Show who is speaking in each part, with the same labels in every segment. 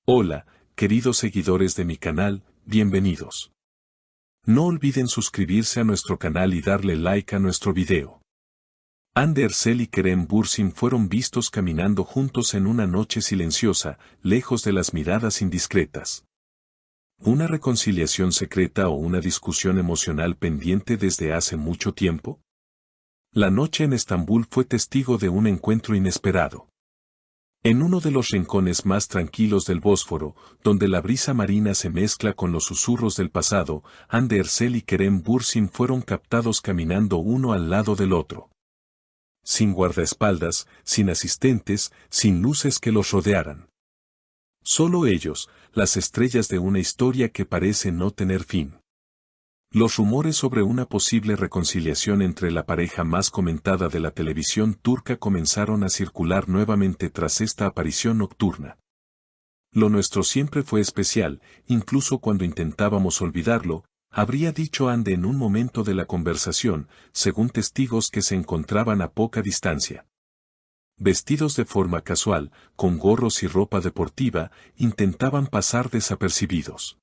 Speaker 1: Hola, queridos seguidores de mi canal, bienvenidos. No olviden suscribirse a nuestro canal y darle like a nuestro video. Hande Erçel y Kerem Bürsin fueron vistos caminando juntos en una noche silenciosa, lejos de las miradas indiscretas. ¿Una reconciliación secreta o una discusión emocional pendiente desde hace mucho tiempo? La noche en Estambul fue testigo de un encuentro inesperado. En uno de los rincones más tranquilos del Bósforo, donde la brisa marina se mezcla con los susurros del pasado, Hande Erçel y Kerem Bürsin fueron captados caminando uno al lado del otro. Sin guardaespaldas, sin asistentes, sin luces que los rodearan. Solo ellos, las estrellas de una historia que parece no tener fin. Los rumores sobre una posible reconciliación entre la pareja más comentada de la televisión turca comenzaron a circular nuevamente tras esta aparición nocturna. Lo nuestro siempre fue especial, incluso cuando intentábamos olvidarlo, habría dicho Hande en un momento de la conversación, según testigos que se encontraban a poca distancia. Vestidos de forma casual, con gorros y ropa deportiva, intentaban pasar desapercibidos.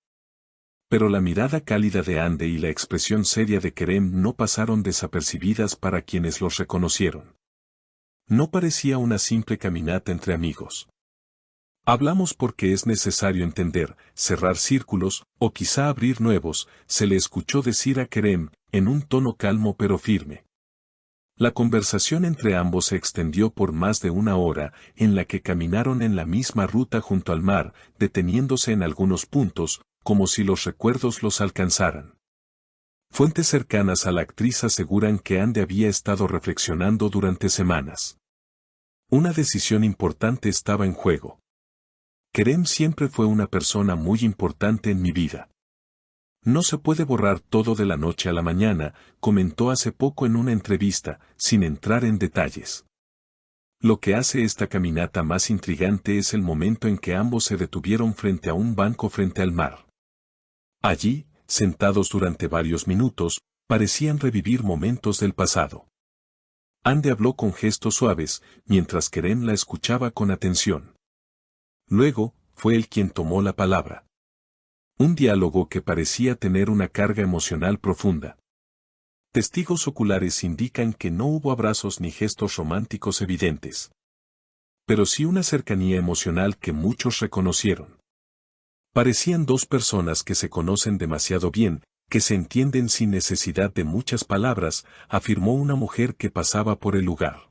Speaker 1: Pero la mirada cálida de Hande y la expresión seria de Kerem no pasaron desapercibidas para quienes los reconocieron. No parecía una simple caminata entre amigos. Hablamos porque es necesario entender, cerrar círculos, o quizá abrir nuevos, se le escuchó decir a Kerem, en un tono calmo pero firme. La conversación entre ambos se extendió por más de una hora, en la que caminaron en la misma ruta junto al mar, deteniéndose en algunos puntos, como si los recuerdos los alcanzaran. Fuentes cercanas a la actriz aseguran que Hande había estado reflexionando durante semanas. Una decisión importante estaba en juego. Kerem siempre fue una persona muy importante en mi vida. No se puede borrar todo de la noche a la mañana, comentó hace poco en una entrevista, sin entrar en detalles. Lo que hace esta caminata más intrigante es el momento en que ambos se detuvieron frente a un banco frente al mar. Allí, sentados durante varios minutos, parecían revivir momentos del pasado. Hande habló con gestos suaves, mientras Kerem la escuchaba con atención. Luego, fue él quien tomó la palabra. Un diálogo que parecía tener una carga emocional profunda. Testigos oculares indican que no hubo abrazos ni gestos románticos evidentes. Pero sí una cercanía emocional que muchos reconocieron. Parecían dos personas que se conocen demasiado bien, que se entienden sin necesidad de muchas palabras, afirmó una mujer que pasaba por el lugar.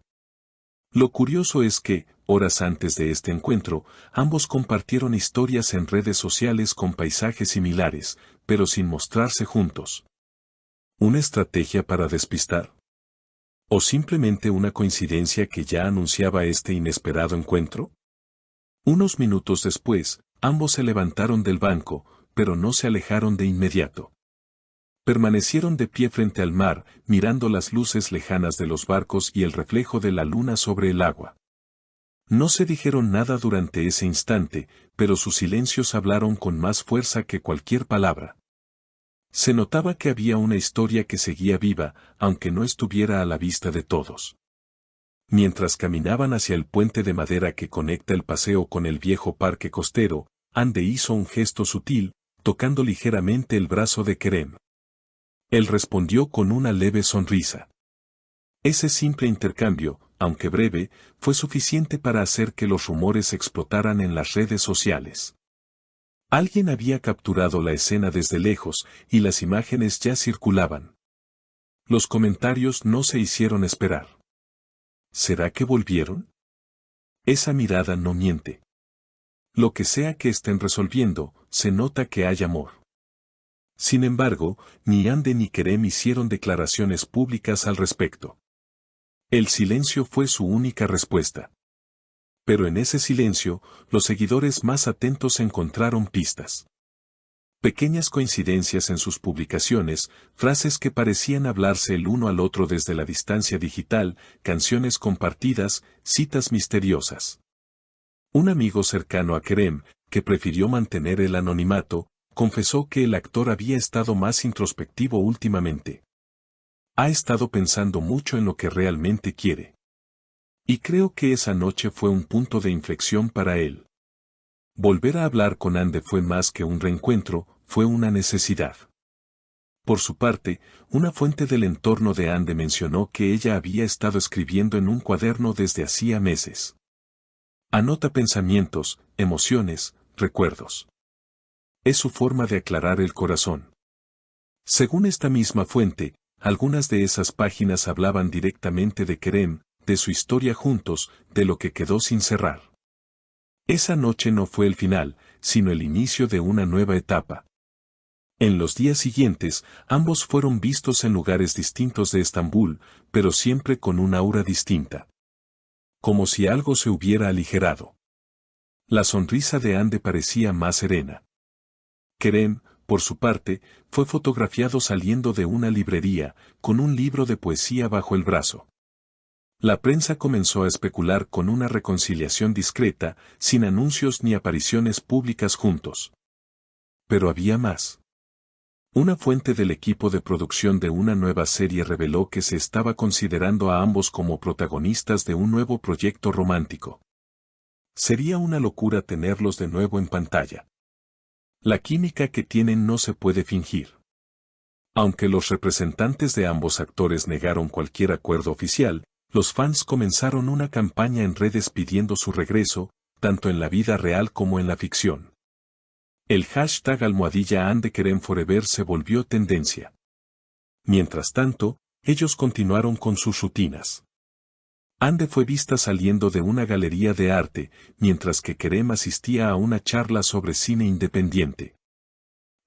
Speaker 1: Lo curioso es que, horas antes de este encuentro, ambos compartieron historias en redes sociales con paisajes similares, pero sin mostrarse juntos. ¿Una estrategia para despistar? ¿O simplemente una coincidencia que ya anunciaba este inesperado encuentro? Unos minutos después, ambos se levantaron del banco, pero no se alejaron de inmediato. Permanecieron de pie frente al mar, mirando las luces lejanas de los barcos y el reflejo de la luna sobre el agua. No se dijeron nada durante ese instante, pero sus silencios hablaron con más fuerza que cualquier palabra. Se notaba que había una historia que seguía viva, aunque no estuviera a la vista de todos. Mientras caminaban hacia el puente de madera que conecta el paseo con el viejo parque costero, Hande hizo un gesto sutil, tocando ligeramente el brazo de Kerem. Él respondió con una leve sonrisa. Ese simple intercambio, aunque breve, fue suficiente para hacer que los rumores explotaran en las redes sociales. Alguien había capturado la escena desde lejos, y las imágenes ya circulaban. Los comentarios no se hicieron esperar. ¿Será que volvieron? Esa mirada no miente. Lo que sea que estén resolviendo, se nota que hay amor. Sin embargo, ni Hande ni Kerem hicieron declaraciones públicas al respecto. El silencio fue su única respuesta. Pero en ese silencio, los seguidores más atentos encontraron pistas. Pequeñas coincidencias en sus publicaciones, frases que parecían hablarse el uno al otro desde la distancia digital, canciones compartidas, citas misteriosas. Un amigo cercano a Kerem, que prefirió mantener el anonimato, confesó que el actor había estado más introspectivo últimamente. Ha estado pensando mucho en lo que realmente quiere. Y creo que esa noche fue un punto de inflexión para él. Volver a hablar con Ande fue más que un reencuentro, fue una necesidad. Por su parte, una fuente del entorno de Ande mencionó que ella había estado escribiendo en un cuaderno desde hacía meses. Anota pensamientos, emociones, recuerdos. Es su forma de aclarar el corazón. Según esta misma fuente, algunas de esas páginas hablaban directamente de Kerem, de su historia juntos, de lo que quedó sin cerrar. Esa noche no fue el final, sino el inicio de una nueva etapa. En los días siguientes, ambos fueron vistos en lugares distintos de Estambul, pero siempre con una aura distinta. Como si algo se hubiera aligerado. La sonrisa de Ande parecía más serena. Kerem, por su parte, fue fotografiado saliendo de una librería, con un libro de poesía bajo el brazo. La prensa comenzó a especular con una reconciliación discreta, sin anuncios ni apariciones públicas juntos. Pero había más. Una fuente del equipo de producción de una nueva serie reveló que se estaba considerando a ambos como protagonistas de un nuevo proyecto romántico. Sería una locura tenerlos de nuevo en pantalla. La química que tienen no se puede fingir. Aunque los representantes de ambos actores negaron cualquier acuerdo oficial, los fans comenzaron una campaña en redes pidiendo su regreso, tanto en la vida real como en la ficción. El hashtag #AndeKeremForever se volvió tendencia. Mientras tanto, ellos continuaron con sus rutinas. Ande fue vista saliendo de una galería de arte, mientras que Kerem asistía a una charla sobre cine independiente.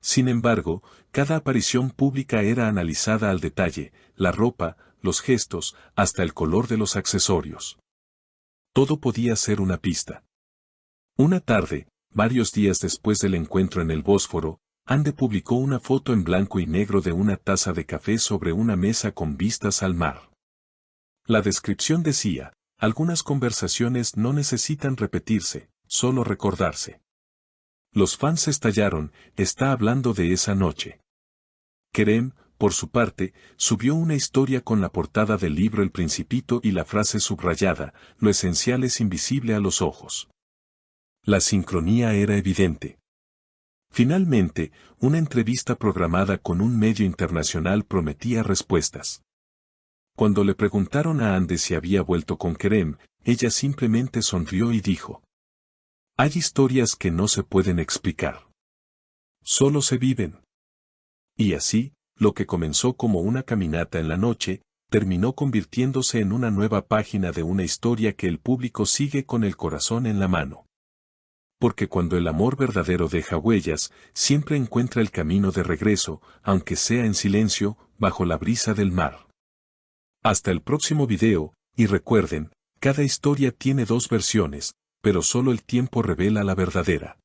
Speaker 1: Sin embargo, cada aparición pública era analizada al detalle, la ropa, los gestos, hasta el color de los accesorios. Todo podía ser una pista. Una tarde, varios días después del encuentro en el Bósforo, Ande publicó una foto en blanco y negro de una taza de café sobre una mesa con vistas al mar. La descripción decía, algunas conversaciones no necesitan repetirse, solo recordarse. Los fans estallaron, está hablando de esa noche. Kerem, por su parte, subió una historia con la portada del libro El Principito y la frase subrayada, lo esencial es invisible a los ojos. La sincronía era evidente. Finalmente, una entrevista programada con un medio internacional prometía respuestas. Cuando le preguntaron a Ande si había vuelto con Kerem, ella simplemente sonrió y dijo: hay historias que no se pueden explicar. Solo se viven. Y así, lo que comenzó como una caminata en la noche, terminó convirtiéndose en una nueva página de una historia que el público sigue con el corazón en la mano. Porque cuando el amor verdadero deja huellas, siempre encuentra el camino de regreso, aunque sea en silencio, bajo la brisa del mar. Hasta el próximo video, y recuerden, cada historia tiene dos versiones, pero solo el tiempo revela la verdadera.